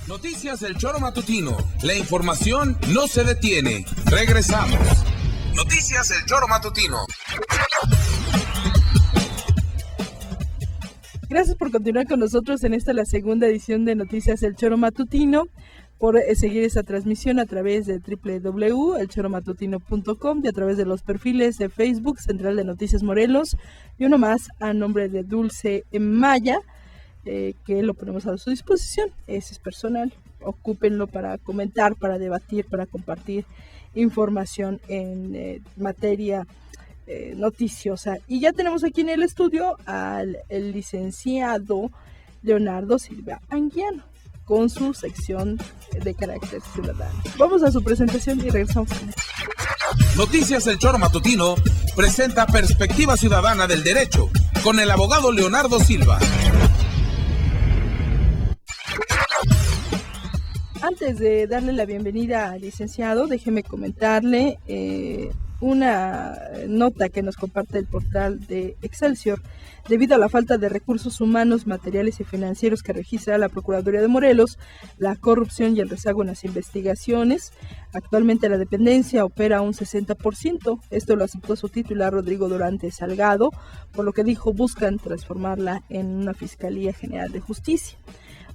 Noticias del Choro Matutino. La información no se detiene. Regresamos. Noticias del Choro Matutino. Gracias por continuar con nosotros en esta, la segunda edición de Noticias del Choro Matutino, por seguir esta transmisión a través de www.elchoromatutino.com y a través de los perfiles de Facebook, Central de Noticias Morelos, y uno más a nombre de Dulce Maya, que lo ponemos a su disposición. Ese es personal, ocúpenlo para comentar, para debatir, para compartir información en materia noticiosa. Y ya tenemos aquí en el estudio al licenciado Leonardo Silva Anguiano con su sección de carácter ciudadano. Vamos a su presentación y regresamos con esto. Noticias del Choro Matutino presenta Perspectiva Ciudadana del Derecho con el abogado Leonardo Silva. Antes de darle la bienvenida al licenciado, déjeme comentarle una nota que nos comparte el portal de Excelsior. Debido a la falta de recursos humanos, materiales y financieros que registra la Procuraduría de Morelos, la corrupción y el rezago en las investigaciones, actualmente la dependencia opera un 60%. Esto lo aceptó su titular, Rodrigo Durante Salgado, por lo que dijo buscan transformarla en una Fiscalía General de Justicia.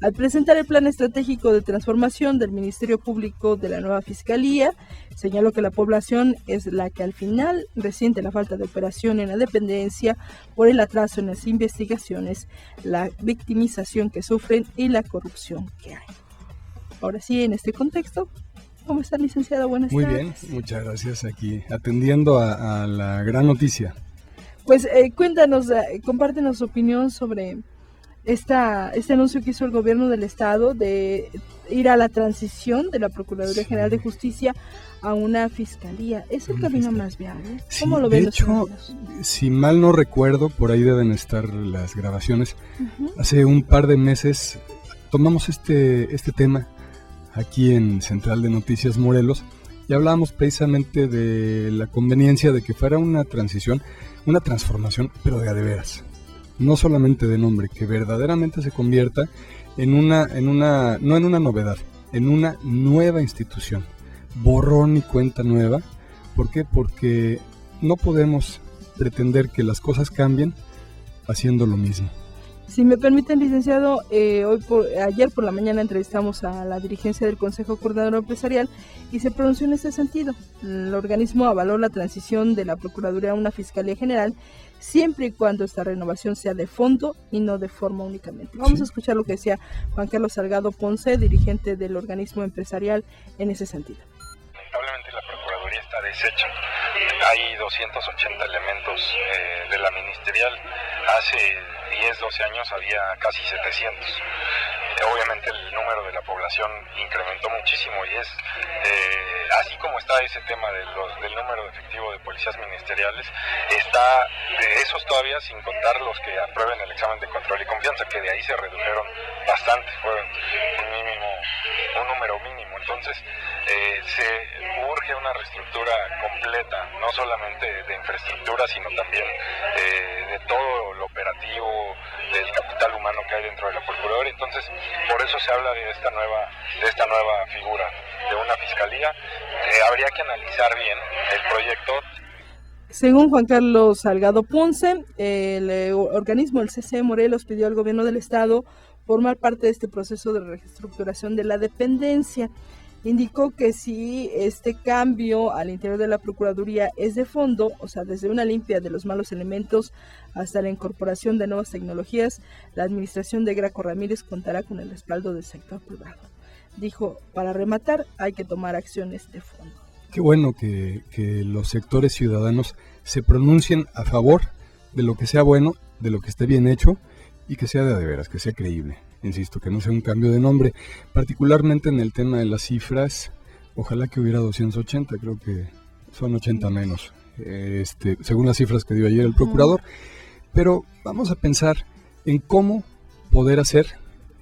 Al presentar el plan estratégico de transformación del Ministerio Público de la nueva Fiscalía, señaló que la población es la que al final resiente la falta de operación en la dependencia por el atraso en las investigaciones, la victimización que sufren y la corrupción que hay. Ahora sí, en este contexto, ¿cómo está, licenciado? Buenas tardes. Muy bien, muchas gracias. Aquí atendiendo a la gran noticia. Pues cuéntanos, compártenos su opinión sobre este anuncio que hizo el gobierno del estado de ir a la transición de la Procuraduría General de Justicia a una fiscalía. ¿Es el camino más viable? ¿Cómo lo ven los ciudadanos? Si mal no recuerdo, por ahí deben estar las grabaciones. Hace un par de meses tomamos este tema aquí en Central de Noticias Morelos y hablábamos precisamente de la conveniencia de que fuera una transición, una transformación, pero de a de veras. No solamente de nombre, que verdaderamente se convierta no en una novedad, en una nueva institución, borrón y cuenta nueva. ¿Por qué? Porque no podemos pretender que las cosas cambien haciendo lo mismo. Si me permiten, licenciado, ayer por la mañana entrevistamos a la dirigencia del Consejo Coordinador Empresarial y se pronunció en este sentido. El organismo avaló la transición de la Procuraduría a una Fiscalía General, siempre y cuando esta renovación sea de fondo y no de forma únicamente. Vamos a escuchar lo que decía Juan Carlos Salgado Ponce, dirigente del organismo empresarial, en ese sentido. Lamentablemente la Procuraduría está deshecha. Hay 280 elementos de la ministerial. Hace 10, 12 años había casi 700. Obviamente el número de la población incrementó muchísimo y es así como está ese tema del número efectivo de policías ministeriales, está de esos todavía sin contar los que aprueben el examen de control y confianza, que de ahí se redujeron bastante, fueron un número mínimo. Entonces se urge una reestructura completa, no solamente de infraestructura, sino también de todo lo operativo, del capital humano que hay dentro de la Procuraduría. Entonces, por eso se habla de esta nueva figura, de una fiscalía. Habría que analizar bien el proyecto. Según Juan Carlos Salgado Ponce, el organismo, el CC Morelos, pidió al gobierno del estado formar parte de este proceso de reestructuración de la dependencia. Indicó que si este cambio al interior de la Procuraduría es de fondo, o sea, desde una limpia de los malos elementos hasta la incorporación de nuevas tecnologías, la administración de Graco Ramírez contará con el respaldo del sector privado. Dijo, para rematar, hay que tomar acciones de fondo. Qué bueno que los sectores ciudadanos se pronuncien a favor de lo que sea bueno, de lo que esté bien hecho y que sea de veras, que sea creíble. Insisto, que no sea un cambio de nombre, particularmente en el tema de las cifras. Ojalá que hubiera 280, creo que son 80 menos, según las cifras que dio ayer el procurador. Pero vamos a pensar en cómo poder hacer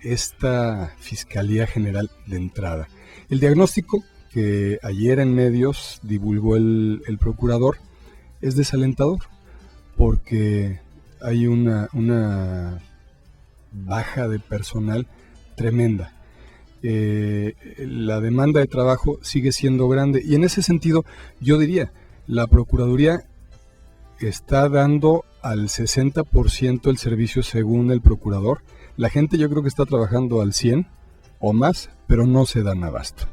esta Fiscalía General de entrada. El diagnóstico que ayer en medios divulgó el procurador es desalentador, porque hay una baja de personal tremenda. la demanda de trabajo sigue siendo grande. Y en ese sentido, yo diría, la Procuraduría está dando al 60% el servicio según el procurador. La gente yo creo que está trabajando al 100% o más, pero no se dan abasto.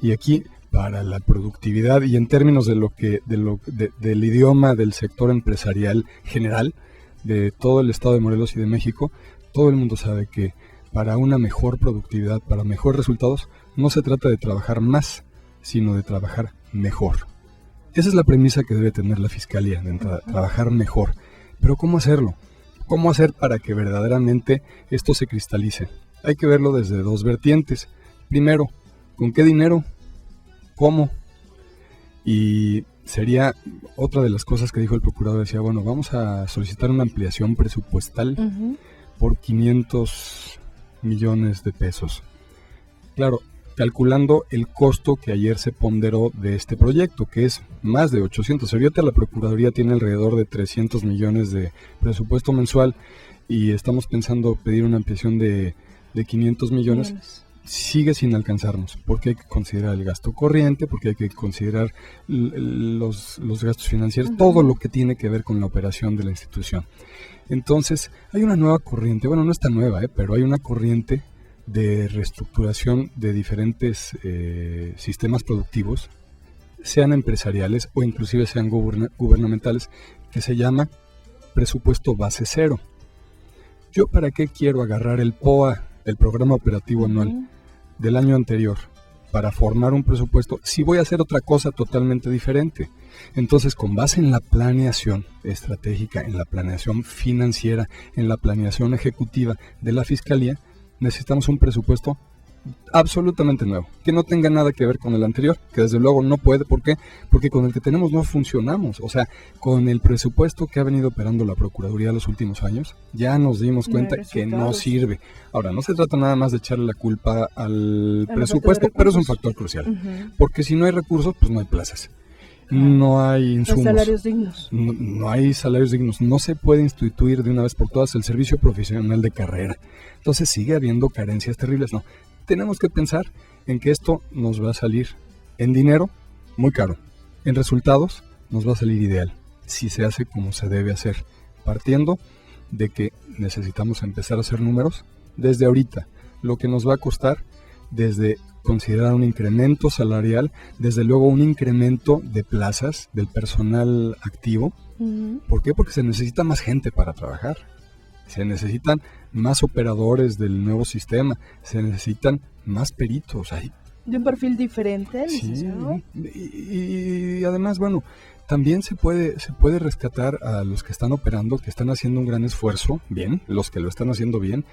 Y aquí, para la productividad y en términos de del idioma del sector empresarial general, de todo el estado de Morelos y de México, todo el mundo sabe que para una mejor productividad, para mejores resultados, no se trata de trabajar más, sino de trabajar mejor. Esa es la premisa que debe tener la Fiscalía, de trabajar mejor. Pero ¿cómo hacerlo? ¿Cómo hacer para que verdaderamente esto se cristalice? Hay que verlo desde dos vertientes. Primero, ¿con qué dinero? ¿Cómo? Y sería otra de las cosas que dijo el procurador, decía, bueno, vamos a solicitar una ampliación presupuestal por 500 millones de pesos. Claro, calculando el costo que ayer se ponderó de este proyecto, que es más de 800. Ahorita la Procuraduría tiene alrededor de 300 millones de presupuesto mensual y estamos pensando pedir una ampliación de 500 millones. Sigue sin alcanzarnos, porque hay que considerar el gasto corriente, porque hay que considerar los gastos financieros, todo lo que tiene que ver con la operación de la institución. Entonces, hay una nueva corriente, bueno, no está nueva, pero hay una corriente de reestructuración de diferentes sistemas productivos, sean empresariales o inclusive sean gubernamentales, que se llama presupuesto base cero. ¿Yo para qué quiero agarrar el POA, el Programa Operativo Anual, del año anterior, para formar un presupuesto, si voy a hacer otra cosa totalmente diferente? Entonces, con base en la planeación estratégica, en la planeación financiera, en la planeación ejecutiva de la Fiscalía, necesitamos un presupuesto absolutamente nuevo, que no tenga nada que ver con el anterior, que desde luego no puede. ¿Por qué? Porque con el que tenemos no funcionamos. O sea, con el presupuesto que ha venido operando la Procuraduría los últimos años, ya nos dimos cuenta que no sirve. Ahora, no se trata nada más de echarle la culpa al presupuesto, pero es un factor crucial, porque si no hay recursos, pues no hay plazas. No hay insumos. Salarios dignos. No hay salarios dignos. No se puede instituir de una vez por todas el servicio profesional de carrera. Entonces sigue habiendo carencias terribles. No, tenemos que pensar en que esto nos va a salir en dinero muy caro. En resultados nos va a salir ideal, si se hace como se debe hacer, partiendo de que necesitamos empezar a hacer números desde ahorita. Lo que nos va a costar desde considerar un incremento salarial, desde luego un incremento de plazas del personal activo. ¿Por qué? Porque se necesita más gente para trabajar, se necesitan más operadores del nuevo sistema, se necesitan más peritos. De un perfil diferente, sí, y además, bueno, también se puede rescatar a los que están operando, que están haciendo un gran esfuerzo, bien, los que lo están haciendo bien,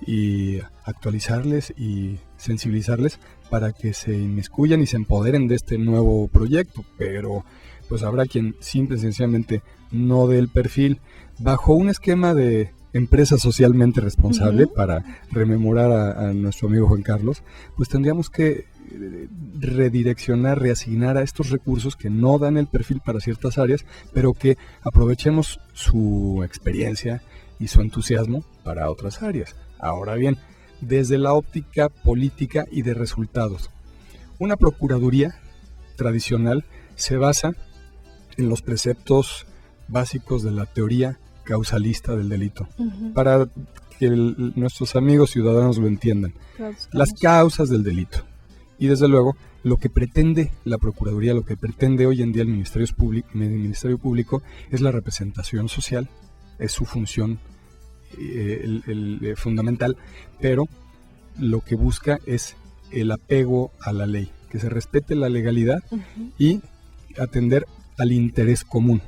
y actualizarles y sensibilizarles para que se inmiscuyan y se empoderen de este nuevo proyecto. Pero pues habrá quien simple y sencillamente no dé el perfil bajo un esquema de empresa socialmente responsable. Para rememorar a nuestro amigo Juan Carlos, pues tendríamos que redireccionar, reasignar a estos recursos que no dan el perfil para ciertas áreas, pero que aprovechemos su experiencia y su entusiasmo para otras áreas. Ahora bien, desde la óptica política y de resultados, una procuraduría tradicional se basa en los preceptos básicos de la teoría causalista del delito. Para que nuestros amigos ciudadanos lo entiendan, las causas del delito. Y desde luego, lo que pretende la Procuraduría, lo que pretende hoy en día el Ministerio Público es la representación social, es su función fundamental, pero lo que busca es el apego a la ley, que se respete la legalidad y atender al interés común.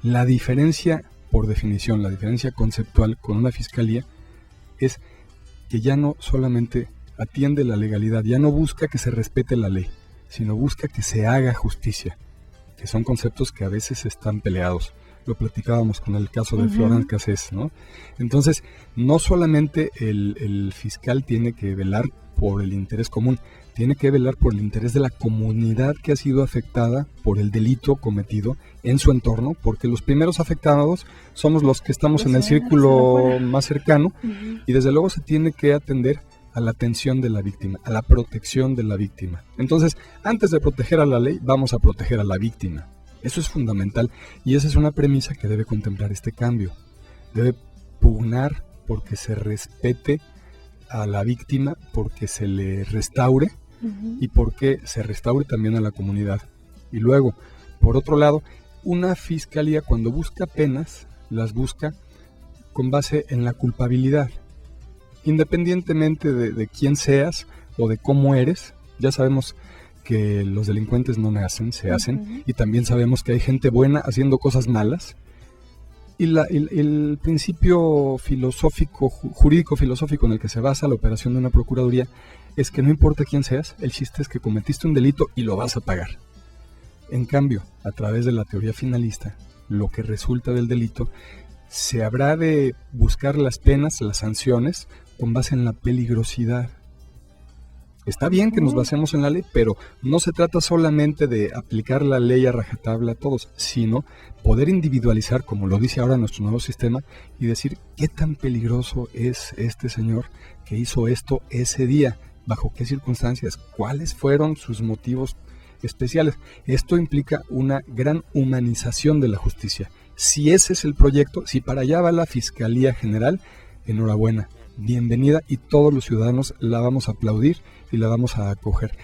La diferencia, por definición, la diferencia conceptual con una fiscalía es que ya no solamente atiende la legalidad, ya no busca que se respete la ley, sino busca que se haga justicia, que son conceptos que a veces están peleados. Lo platicábamos con el caso de Florence Cassés, ¿no? Entonces, no solamente el fiscal tiene que velar por el interés común, tiene que velar por el interés de la comunidad que ha sido afectada por el delito cometido en su entorno, porque los primeros afectados somos los que estamos en el círculo más cercano, y desde luego se tiene que atender a la atención de la víctima, a la protección de la víctima. Entonces, antes de proteger a la ley, vamos a proteger a la víctima. Eso es fundamental y esa es una premisa que debe contemplar este cambio. Debe pugnar porque se respete a la víctima, porque se le restaure y porque se restaure también a la comunidad. Y luego, por otro lado, una fiscalía cuando busca penas, las busca con base en la culpabilidad. Independientemente de quién seas o de cómo eres, ya sabemos que los delincuentes no nacen, se hacen, y también sabemos que hay gente buena haciendo cosas malas. Y el principio filosófico, jurídico-filosófico en el que se basa la operación de una procuraduría es que no importa quién seas, el chiste es que cometiste un delito y lo vas a pagar. En cambio, a través de la teoría finalista, lo que resulta del delito, se habrá de buscar las penas, las sanciones, con base en la peligrosidad. Está bien que nos basemos en la ley, pero no se trata solamente de aplicar la ley a rajatabla a todos, sino poder individualizar, como lo dice ahora nuestro nuevo sistema, y decir qué tan peligroso es este señor que hizo esto ese día, bajo qué circunstancias, cuáles fueron sus motivos especiales. Esto implica una gran humanización de la justicia. Si ese es el proyecto, si para allá va la Fiscalía General, enhorabuena, bienvenida, y todos los ciudadanos la vamos a aplaudir y la vamos a acoger.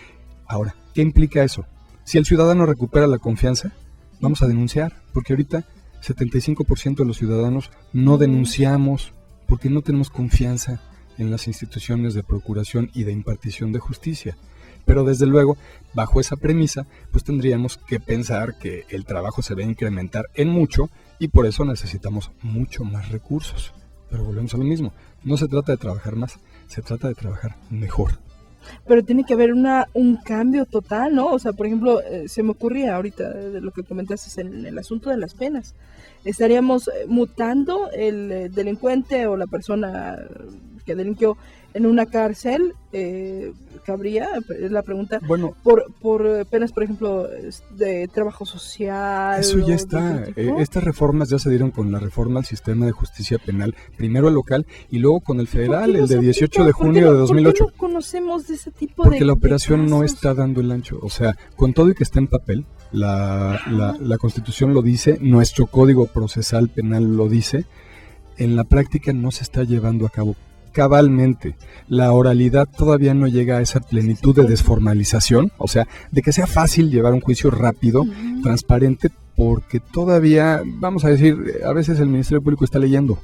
Ahora, ¿qué implica eso? Si el ciudadano recupera la confianza, vamos a denunciar, porque ahorita 75% de los ciudadanos no denunciamos porque no tenemos confianza en las instituciones de procuración y de impartición de justicia. Pero desde luego, bajo esa premisa, pues tendríamos que pensar que el trabajo se va a incrementar en mucho y por eso necesitamos mucho más recursos. Pero volvemos a lo mismo, no se trata de trabajar más, se trata de trabajar mejor. Pero tiene que haber un cambio total, ¿no? O sea, por ejemplo, se me ocurría ahorita de lo que comentaste en el asunto de las penas. ¿Estaríamos mutando el delincuente o la persona que delinquió en una cárcel? ¿Cabría? Es la pregunta. Bueno, por penas, por ejemplo, de trabajo social. Eso ya está. Estas reformas ya se dieron con la reforma al sistema de justicia penal, primero el local y luego con el federal, el de 18 de junio de 2008. ¿Por qué no conocemos de ese tipo Porque la operación no está dando el ancho. O sea, con todo y que está en papel, la Constitución lo dice, nuestro Código Procesal Penal lo dice, en la práctica no se está llevando a cabo cabalmente. La oralidad todavía no llega a esa plenitud de desformalización, o sea, de que sea fácil llevar un juicio rápido, transparente, porque todavía, vamos a decir, a veces el Ministerio Público está leyendo,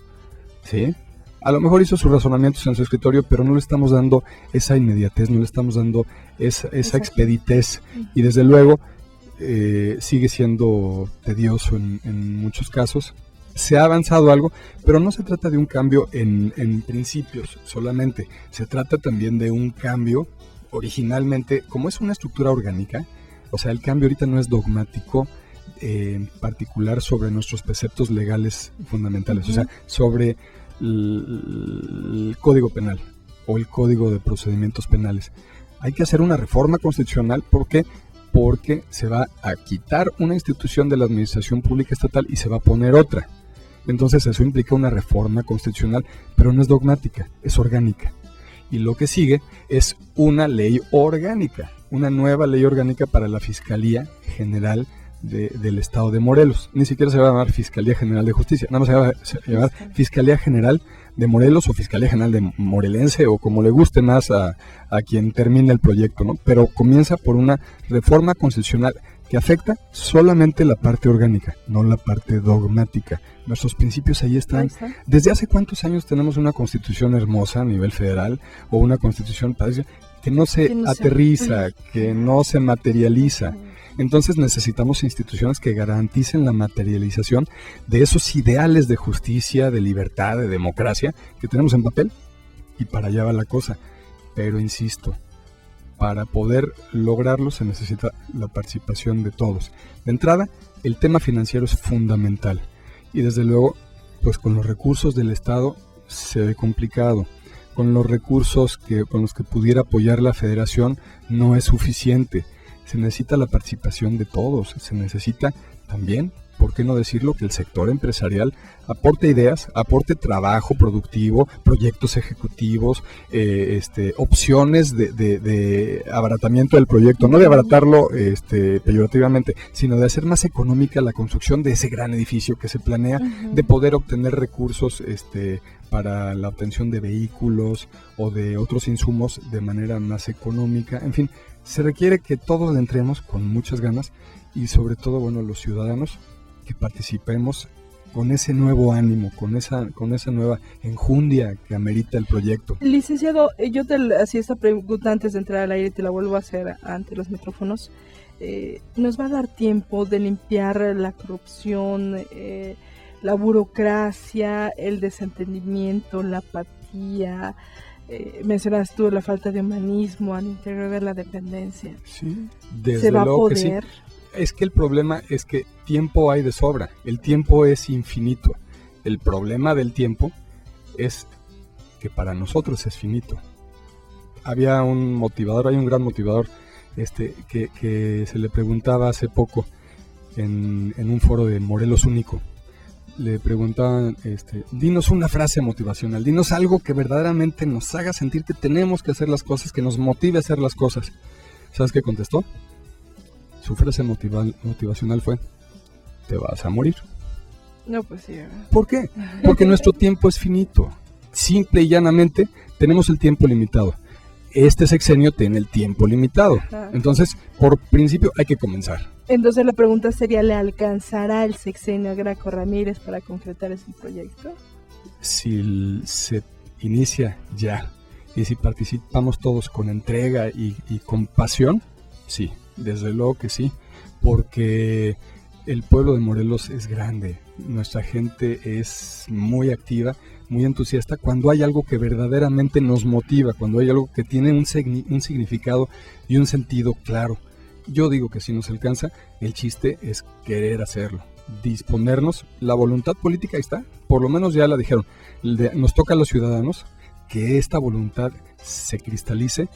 ¿sí? A lo mejor hizo sus razonamientos en su escritorio, pero no le estamos dando esa inmediatez, no le estamos dando esa expeditez, y desde luego sigue siendo tedioso en muchos casos. Se ha avanzado algo, pero no se trata de un cambio en principios solamente, se trata también de un cambio originalmente, como es una estructura orgánica, o sea, el cambio ahorita no es dogmático, en particular sobre nuestros preceptos legales fundamentales, o sea, sobre el Código Penal o el Código de Procedimientos Penales. Hay que hacer una reforma constitucional porque se va a quitar una institución de la administración pública estatal y se va a poner otra. Entonces eso implica una reforma constitucional, pero no es dogmática, es orgánica. Y lo que sigue es una ley orgánica, una nueva ley orgánica para la Fiscalía General del Estado de Morelos. Ni siquiera se va a llamar Fiscalía General de Justicia, nada más se va a llamar Fiscalía General de Morelos o Fiscalía General de Morelense, o como le guste más a quien termine el proyecto, ¿no? Pero comienza por una reforma constitucional que afecta solamente la parte orgánica, no la parte dogmática. Nuestros principios ahí están. ¿Desde hace cuántos años tenemos una constitución hermosa a nivel federal o una constitución que no se aterriza, que no se materializa? Entonces necesitamos instituciones que garanticen la materialización de esos ideales de justicia, de libertad, de democracia que tenemos en papel, y para allá va la cosa. Pero insisto, para poder lograrlo se necesita la participación de todos. De entrada, el tema financiero es fundamental y desde luego, pues con los recursos del Estado se ve complicado. Con los recursos con los que pudiera apoyar la Federación no es suficiente. Se necesita la participación de todos, se necesita también ¿por qué no decirlo? Que el sector empresarial aporte ideas, aporte trabajo productivo, proyectos ejecutivos, opciones de abaratamiento del proyecto, no de abaratarlo peyorativamente, sino de hacer más económica la construcción de ese gran edificio que se planea, de poder obtener recursos para la obtención de vehículos o de otros insumos de manera más económica. En fin, se requiere que todos le entremos con muchas ganas y sobre todo, bueno, los ciudadanos que participemos con ese nuevo ánimo, con esa nueva enjundia que amerita el proyecto. Licenciado, yo te hacía esta pregunta antes de entrar al aire y te la vuelvo a hacer ante los micrófonos. ¿Nos va a dar tiempo de limpiar la corrupción, la burocracia, el desentendimiento, la apatía? Mencionas tú la falta de humanismo al interior de la dependencia. Sí, desde ¿Se va a luego poder? Que sí. Es que el problema es que tiempo hay de sobra, el tiempo es infinito. El problema del tiempo es que para nosotros es finito. Hay un gran motivador que se le preguntaba hace poco en un foro de Morelos Único. Le preguntaban, dinos una frase motivacional, dinos algo que verdaderamente nos haga sentir que tenemos que hacer las cosas, que nos motive a hacer las cosas. ¿Sabes qué contestó? Su frase motivacional fue: te vas a morir. No, pues sí, ¿verdad? ¿Por qué? Porque nuestro tiempo es finito. Simple y llanamente tenemos el tiempo limitado. Este sexenio tiene el tiempo limitado. Ajá. Entonces, por principio, hay que comenzar. Entonces la pregunta sería, ¿le alcanzará el sexenio a Graco Ramírez para concretar ese proyecto? Si se inicia ya y si participamos todos con entrega y con pasión, sí. Desde luego que sí, porque el pueblo de Morelos es grande, nuestra gente es muy activa, muy entusiasta, cuando hay algo que verdaderamente nos motiva, cuando hay algo que tiene un significado y un sentido claro. Yo digo que si nos alcanza, el chiste es querer hacerlo, disponernos, la voluntad política ahí está, por lo menos ya la dijeron, nos toca a los ciudadanos que esta voluntad se cristalice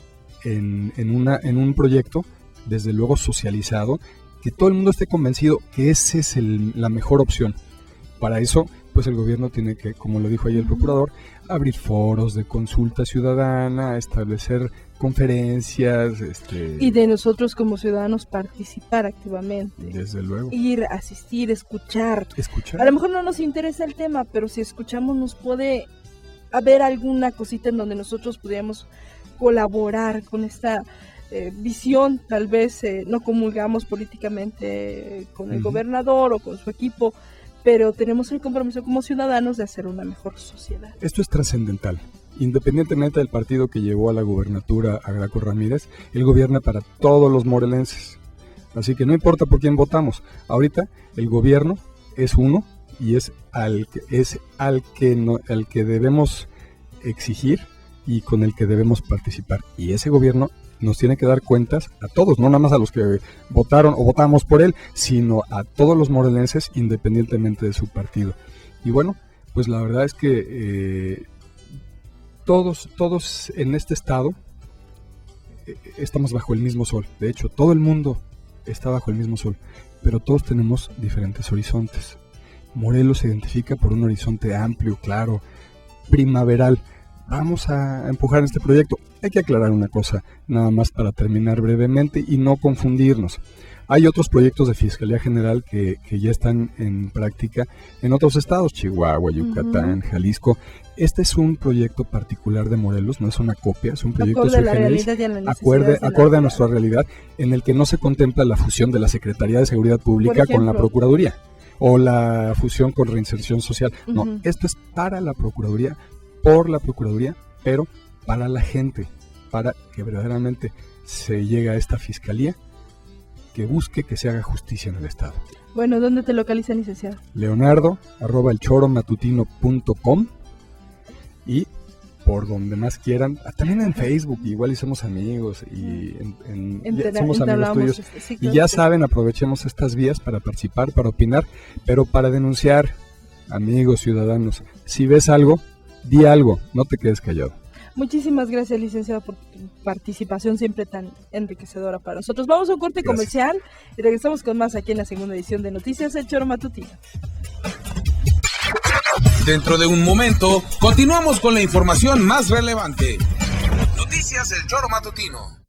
en un proyecto, desde luego socializado, que todo el mundo esté convencido que esa es la mejor opción. Para eso, pues el gobierno tiene que, como lo dijo ayer el procurador, abrir foros de consulta ciudadana, establecer conferencias. Y de nosotros como ciudadanos participar activamente. Desde luego. Ir, asistir, escuchar. Escuchar. A lo mejor no nos interesa el tema, pero si escuchamos nos puede haber alguna cosita en donde nosotros pudiéramos colaborar con esta visión. Tal vez no comulgamos políticamente con el gobernador o con su equipo, pero tenemos el compromiso como ciudadanos de hacer una mejor sociedad. Esto es trascendental. Independientemente del partido que llevó a la gubernatura a Graco Ramírez, él gobierna para todos los morelenses. Así que no importa por quién votamos. Ahorita el gobierno es uno y es al que debemos exigir y con el que debemos participar. Y ese gobierno nos tiene que dar cuentas a todos, no nada más a los que votaron o votamos por él, sino a todos los morelenses independientemente de su partido. Y bueno, pues la verdad es que todos en este estado estamos bajo el mismo sol. De hecho, todo el mundo está bajo el mismo sol, pero todos tenemos diferentes horizontes. Morelos se identifica por un horizonte amplio, claro, primaveral. Vamos a empujar este proyecto. Hay que aclarar una cosa, nada más para terminar brevemente y no confundirnos. Hay otros proyectos de Fiscalía General que ya están en práctica en otros estados, Chihuahua, Yucatán, Jalisco. Este es un proyecto particular de Morelos, no es una copia, es un proyecto sui generis, acorde a nuestra realidad, en el que no se contempla la fusión de la Secretaría de Seguridad Pública con la Procuraduría o la fusión con Reinserción Social. No, esto es para la Procuraduría, por la Procuraduría, pero para la gente, para que verdaderamente se llegue a esta fiscalía que busque que se haga justicia en el Estado. Bueno, ¿dónde te localizan, licenciado? Leonardo@elchoromatutino.com y por donde más quieran, también en Facebook, igual y somos amigos y somos amigos tuyos. Y ya saben, aprovechemos estas vías para participar, para opinar, pero para denunciar, amigos ciudadanos. Si ves algo, di algo, no te quedes callado. Muchísimas gracias, licenciado, por tu participación siempre tan enriquecedora para nosotros. Vamos a un corte comercial y regresamos con más aquí en la segunda edición de Noticias El Choro Matutino. Dentro de un momento, continuamos con la información más relevante. Noticias El Choro Matutino.